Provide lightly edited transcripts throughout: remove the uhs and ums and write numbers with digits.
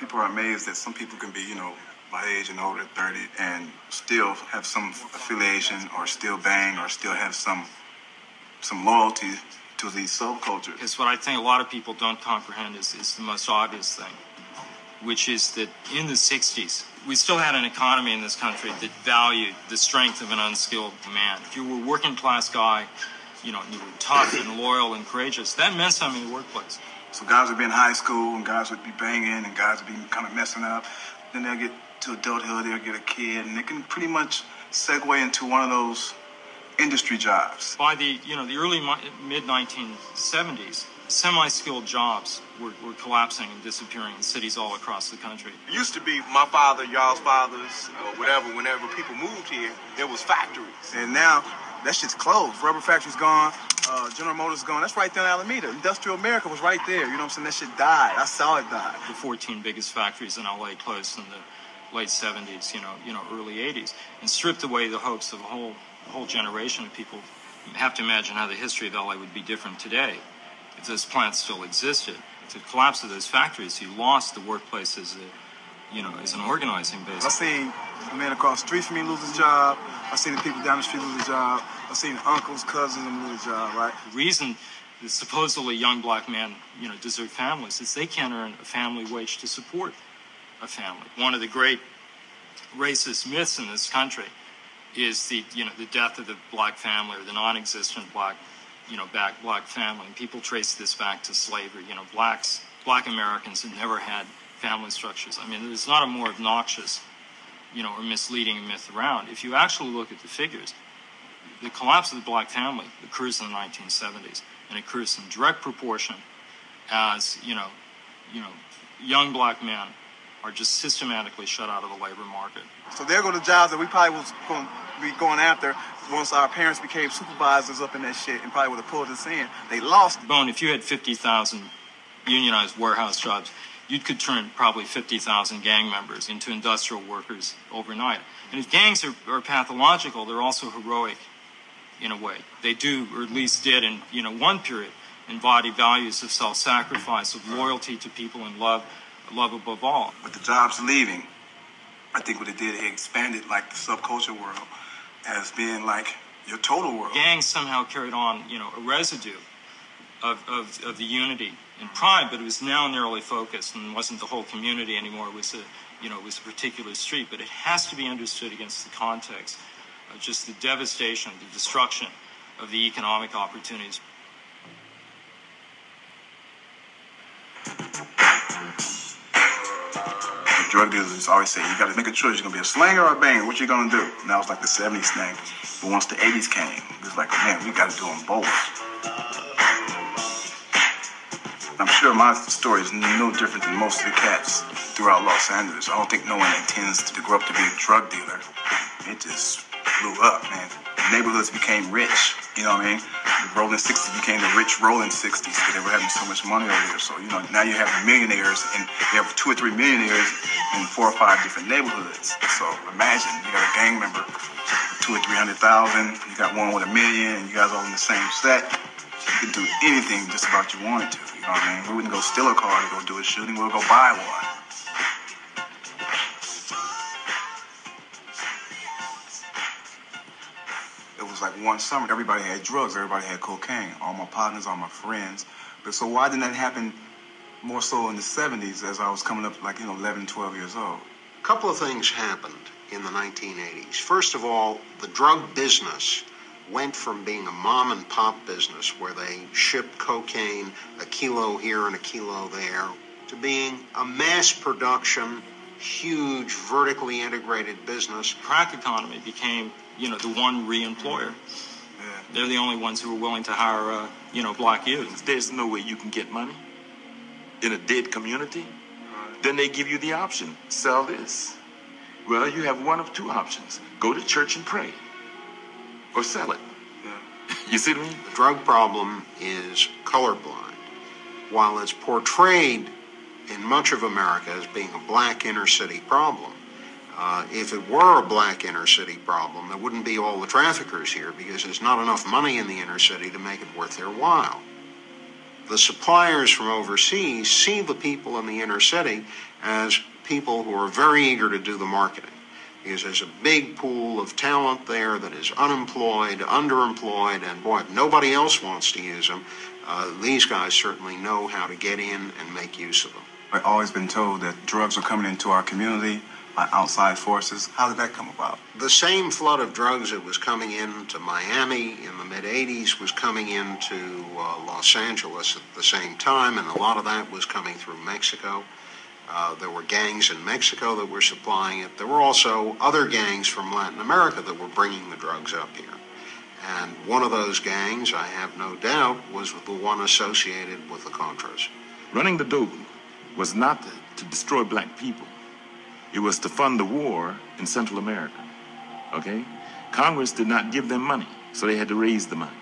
people are amazed that some people can be, my age and older, 30, and still have some affiliation or still bang or still have some loyalty to these subcultures. Because what I think a lot of people don't comprehend is the most obvious thing, which is that in the 60s, we still had an economy in this country that valued the strength of an unskilled man. If you were a working class guy, you were tough and loyal and courageous, that meant something in the workplace. So guys would be in high school and guys would be banging and guys would be kind of messing up. Then they'll get to adulthood, they'll get a kid, and they can pretty much segue into one of those industry jobs. By the early mid-1970s, semi-skilled jobs were collapsing and disappearing in cities all across the country. It used to be my father, y'all's fathers, whatever, whenever people moved here, there was factories. And now, that shit's closed. Rubber factory's gone, General Motors gone. That's right there in Alameda. Industrial America was right there. You know what I'm saying? That shit died. I saw it die. The 14 biggest factories in LA closed in the late 70s, early 80s, and stripped away the hopes of a whole generation of people. You have to imagine how the history of LA would be different today if those plants still existed. The collapse of those factories, you lost the workplace as an organizing base. I seen the man across the street from me lose his job. I seen the people down the street lose their job. I seen uncles, cousins, and lose their job, right? The reason that supposedly young black men, desert families is they can't earn a family wage to support a family. One of the great racist myths in this country is the death of the black family or the non-existent black family. And people trace this back to slavery. Black Americans have never had family structures. I mean, there's not a more obnoxious, or misleading myth around. If you actually look at the figures, the collapse of the black family occurs in the 1970s and occurs in direct proportion as, young black men are just systematically shut out of the labor market. So there go the jobs that we probably was going to be going after once our parents became supervisors up in that shit and probably would have pulled us in. They lost. Bone, if you had 50,000 unionized warehouse jobs, you could turn probably 50,000 gang members into industrial workers overnight. And if gangs are pathological, they're also heroic in a way. They do, or at least did in one period, embody values of self-sacrifice, of loyalty to people, and love above all. With the jobs leaving, I think what it did, it expanded like the subculture world as being like your total world. Gangs somehow carried on, a residue of the unity and pride, but it was now narrowly focused and wasn't the whole community anymore. It was a particular street. But it has to be understood against the context of just the devastation, the destruction of the economic opportunities. Drug dealers always say, you got to make a choice. You're going to be a slinger or a banger. What you going to do? And that was like the 70s thing. But once the 80s came, it was like, man, we got to do them both. I'm sure my story is no different than most of the cats throughout Los Angeles. I don't think no one intends to grow up to be a drug dealer. It just blew up, man. Neighborhoods became rich. You know what I mean? The Rolling 60s became the rich Rolling 60s because they were having so much money over there. So, now you have millionaires, and you have 2 or 3 millionaires in 4 or 5 different neighborhoods. So imagine you got a gang member with 200,000 or 300,000. You got one with $1 million, and you guys all in the same set. You could do anything just about you wanted to. You know what I mean? We wouldn't go steal a car to go do a shooting. We'll go buy one. It was like one summer, everybody had drugs, everybody had cocaine. All my partners, all my friends. But so why didn't that happen more so in the 70s as I was coming up 11, 12 years old? A couple of things happened in the 1980s. First of all, the drug business went from being a mom and pop business where they shipped cocaine a kilo here and a kilo there to being a mass production, huge, vertically integrated business. Crack economy became, the one re-employer. Yeah. They're the only ones who were willing to hire, black youth. There's no way you can get money in a dead community. Then they give you the option, sell this. Well, you have one of 2 options. Go to church and pray. Or sell it. Yeah. You see what I mean? The drug problem is colorblind. While it's portrayed in much of America as being a black inner city problem, if it were a black inner city problem, there wouldn't be all the traffickers here because there's not enough money in the inner city to make it worth their while. The suppliers from overseas see the people in the inner city as people who are very eager to do the marketing, because there's a big pool of talent there that is unemployed, underemployed, and boy, if nobody else wants to use them, these guys certainly know how to get in and make use of them. I've always been told that drugs are coming into our community by outside forces. How did that come about? The same flood of drugs that was coming into Miami in the mid-'80s was coming into Los Angeles at the same time, and a lot of that was coming through Mexico. There were gangs in Mexico that were supplying it. There were also other gangs from Latin America that were bringing the drugs up here. And one of those gangs, I have no doubt, was the one associated with the Contras. Running the dope was not to destroy black people. It was to fund the war in Central America, okay? Congress did not give them money, so they had to raise the money.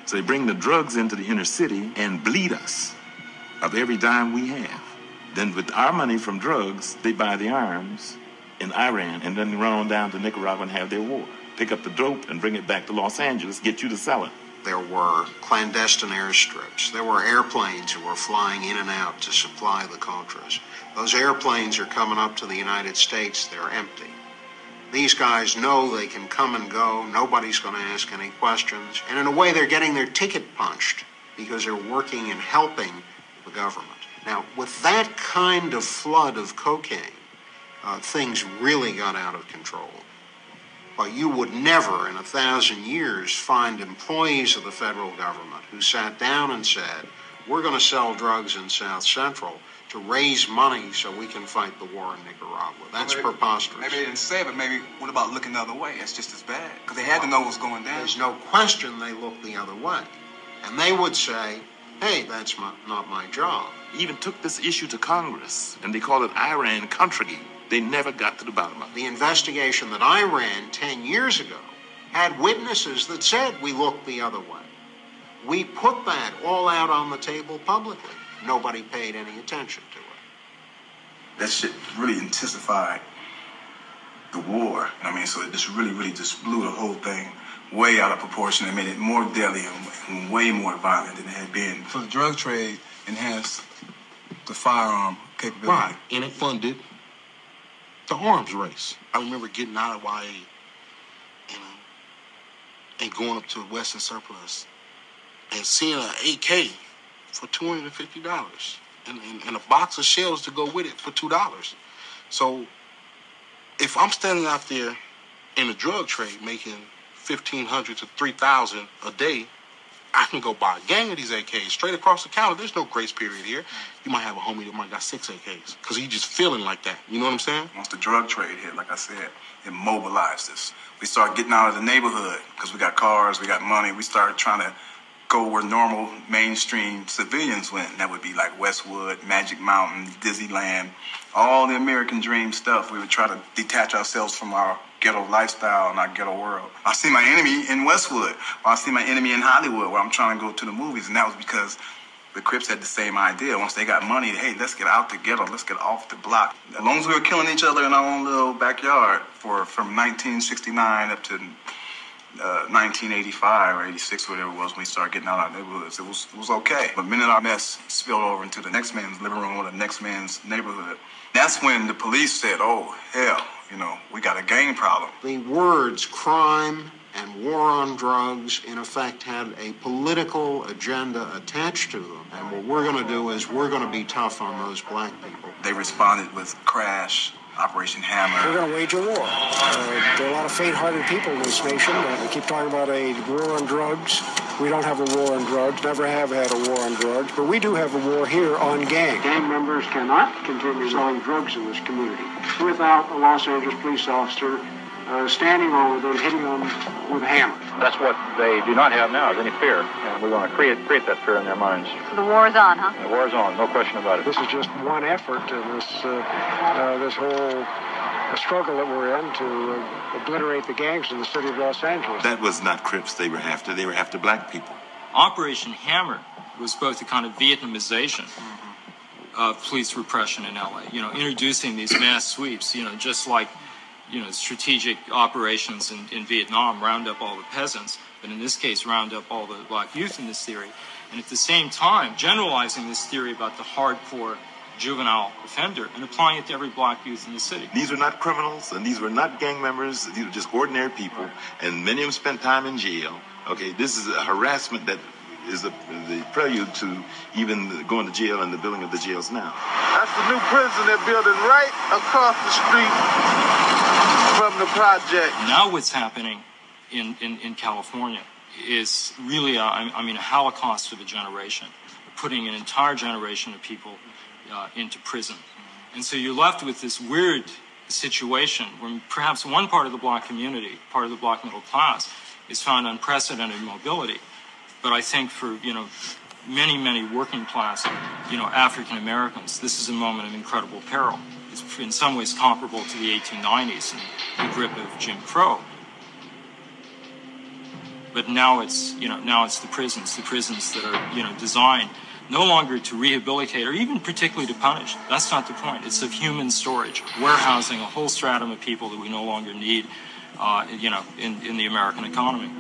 So they bring the drugs into the inner city and bleed us of every dime we have. Then with our money from drugs, they buy the arms in Iran and then run on down to Nicaragua and have their war. Pick up the dope and bring it back to Los Angeles, get you to sell it. There were clandestine airstrips. There were airplanes who were flying in and out to supply the Contras. Those airplanes are coming up to the United States. They're empty. These guys know they can come and go. Nobody's going to ask any questions. And in a way, they're getting their ticket punched because they're working and helping the government. Now, with that kind of flood of cocaine, things really got out of control. But you would never in 1,000 years find employees of the federal government who sat down and said, we're going to sell drugs in South Central to raise money so we can fight the war in Nicaragua. That's preposterous. Maybe they didn't say it, but maybe what about looking the other way? It's just as bad. Because they had to know what's going down. There's no question they looked the other way. And they would say, hey, that's not my job. Even took this issue to Congress, and they called it Iran-Contra. They never got to the bottom of it. The investigation that I ran 10 years ago had witnesses that said we looked the other way. We put that all out on the table publicly. Nobody paid any attention to it. That shit really intensified the war. I mean, so it just really just blew the whole thing way out of proportion and made it more deadly and way more violent than it had been. So the drug trade enhanced the firearm capability. Right, and it funded the arms race. I remember getting out of YA, and going up to Western Surplus and seeing an AK for $250 and a box of shells to go with it for $2. So if I'm standing out there in the drug trade making $1,500 to $3,000 a day, I can go buy a gang of these AKs straight across the counter. There's no grace period here. You might have a homie that might got 6 AKs because he's just feeling like that. You know what I'm saying? Once the drug trade hit, like I said, it mobilized us. We started getting out of the neighborhood because we got cars, we got money. We started trying to go where normal mainstream civilians went. And that would be like Westwood, Magic Mountain, Disneyland, all the American dream stuff. We would try to detach ourselves from our ghetto lifestyle and our ghetto world. I see my enemy in Westwood, or I see my enemy in Hollywood where I'm trying to go to the movies. And that was because the Crips had the same idea. Once they got money, hey, let's get out the ghetto, let's get off the block. As long as we were killing each other in our own little backyard from 1969 up to 1985 or 86, whatever it was, when we started getting out of our neighborhoods, it was okay. But the minute our mess spilled over into the next man's living room or the next man's neighborhood, that's when the police said, oh, hell, we got a gang problem. The words crime and war on drugs, in effect, had a political agenda attached to them. And what we're going to do is we're going to be tough on those black people. They responded with Crash, Operation Hammer. We're going to wage a war. There are a lot of faint-hearted people in this nation. We keep talking about a war on drugs. We don't have a war on drugs, never have had a war on drugs, but we do have a war here on gangs. Gang members cannot continue selling drugs in this community without a Los Angeles police officer standing over them, hitting them with a hammer. That's what they do not have now, is any fear. And we want to create that fear in their minds. So the war is on, huh? The war is on, no question about it. This is just one effort in this whole struggle that we're in to obliterate the gangs in the city of Los Angeles. That was not Crips they were after. They were after black people. Operation Hammer was both a kind of Vietnamization of police repression in L.A., introducing these mass sweeps, just like, strategic operations in Vietnam, round up all the peasants, but in this case, round up all the black youth in this theory. and at the same time generalizing this theory about the hardcore juvenile offender and applying it to every black youth in the city. These were not criminals, and these were not gang members. These were just ordinary people, and many of them spent time in jail. Okay, this is a harassment that is the prelude to even going to jail and the building of the jails now. That's the new prison they're building right across the street from the project. Now what's happening in California is really, a holocaust of a generation, putting an entire generation of people into prison. And so you're left with this weird situation where perhaps one part of the black community, part of the black middle class, is found unprecedented mobility. But I think for, many, many working class, African Americans, this is a moment of incredible peril. It's in some ways comparable to the 1890s and the grip of Jim Crow. But now it's the prisons that are, designed no longer to rehabilitate or even particularly to punish. That's not the point. It's of human storage, warehousing a whole stratum of people that we no longer need, in the American economy.